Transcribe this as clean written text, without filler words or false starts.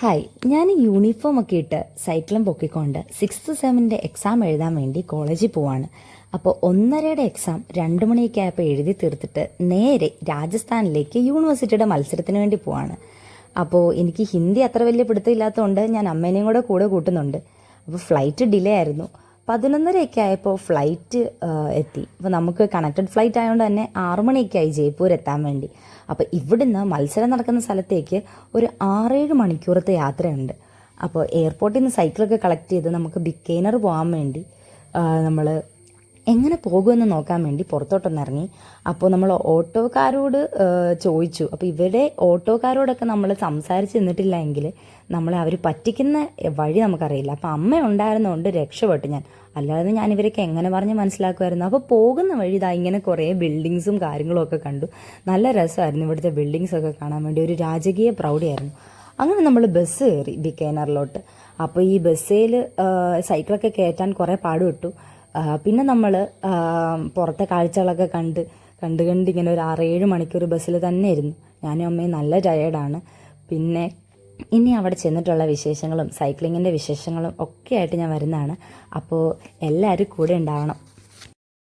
Hi, ഞാൻ യൂണിഫോമൊക്കെ ഇട്ട് സൈക്കിളും പൊക്കിക്കൊണ്ട് 6th സെമ്മിൻ്റെ എക്സാം എഴുതാൻ വേണ്ടി കോളേജിൽ പോവാണ്. അപ്പോൾ 1:30യുടെ എക്സാം 2 മണിയൊക്കെ ആയപ്പോൾ എഴുതി തീർത്തിട്ട് നേരെ രാജസ്ഥാനിലേക്ക് യൂണിവേഴ്സിറ്റിയുടെ മത്സരത്തിന് വേണ്ടി പോവാണ്. അപ്പോൾ എനിക്ക് ഹിന്ദി അത്ര വലിയ പിടുത്തമില്ലാത്തതുകൊണ്ട് ഞാൻ അമ്മേനെയും കൂടെ കൂട്ടുന്നുണ്ട്. അപ്പോൾ ഫ്ലൈറ്റ് ഡിലേ ആയിരുന്നു. 11:30ഒക്കെ ആയപ്പോൾ ഫ്ലൈറ്റ് എത്തി. അപ്പോൾ നമുക്ക് കണക്റ്റഡ് ഫ്ലൈറ്റ് ആയതുകൊണ്ട് തന്നെ 6 മണിയൊക്കെ ആയി ജയ്പൂർ എത്താൻ വേണ്ടി. അപ്പോൾ ഇവിടുന്ന് മത്സരം നടക്കുന്ന സ്ഥലത്തേക്ക് ഒരു 6-7 മണിക്കൂറത്തെ യാത്രയുണ്ട്. അപ്പോൾ എയർപോർട്ടിൽ നിന്ന് സൈക്കിളൊക്കെ കളക്ട് ചെയ്ത് നമുക്ക് ബിക്കൈനർ പോകാൻ വേണ്ടി നമ്മൾ എങ്ങനെ പോകുമെന്ന് നോക്കാൻ വേണ്ടി പുറത്തോട്ടൊന്ന് ഇറങ്ങി. അപ്പോൾ നമ്മൾ ഓട്ടോക്കാരോട് ചോദിച്ചു. അപ്പോൾ ഇവരുടെ ഓട്ടോക്കാരോടൊക്കെ നമ്മൾ സംസാരിച്ച് നിന്നിട്ടില്ല എങ്കിൽ നമ്മളെ അവർ പറ്റിക്കുന്ന വഴി നമുക്കറിയില്ല. അപ്പോൾ അമ്മ ഉണ്ടായിരുന്നതുകൊണ്ട് രക്ഷപ്പെട്ടു ഞാൻ. അല്ലാതെ ഞാൻ ഇവരൊക്കെ എങ്ങനെ പറഞ്ഞ് മനസ്സിലാക്കുമായിരുന്നു. അപ്പോൾ പോകുന്ന വഴി ഇതാ ഇങ്ങനെ കുറേ ബിൽഡിങ്സും കാര്യങ്ങളും ഒക്കെ കണ്ടു. നല്ല രസമായിരുന്നു ഇവിടുത്തെ ബിൽഡിങ്സൊക്കെ കാണാൻ വേണ്ടി. ഒരു രാജകീയ പ്രൗഢിയായിരുന്നു. അങ്ങനെ നമ്മൾ ബസ് കയറി ബിക്കൈനറിലോട്ട്. അപ്പോൾ ഈ ബസ്സിൽ സൈക്കിളൊക്കെ കയറ്റാൻ കുറേ പാടുപെട്ടു. പിന്നെ നമ്മൾ പുറത്തെ കാഴ്ചകളൊക്കെ കണ്ട് ഇങ്ങനെ ഒരു 6-7 മണിക്കൂർ ബസ്സിൽ തന്നെ ഇരുന്നു. ഞാനും അമ്മയും നല്ല ടയേർഡാണ്. പിന്നെ ഇനി അവിടെ ചെന്നിട്ടുള്ള വിശേഷങ്ങളും സൈക്ലിങ്ങിൻ്റെ വിശേഷങ്ങളും ഒക്കെ ആയിട്ട് ഞാൻ വരുന്നതാണ്. അപ്പോൾ എല്ലാവരും കൂടെ ഉണ്ടാവണം.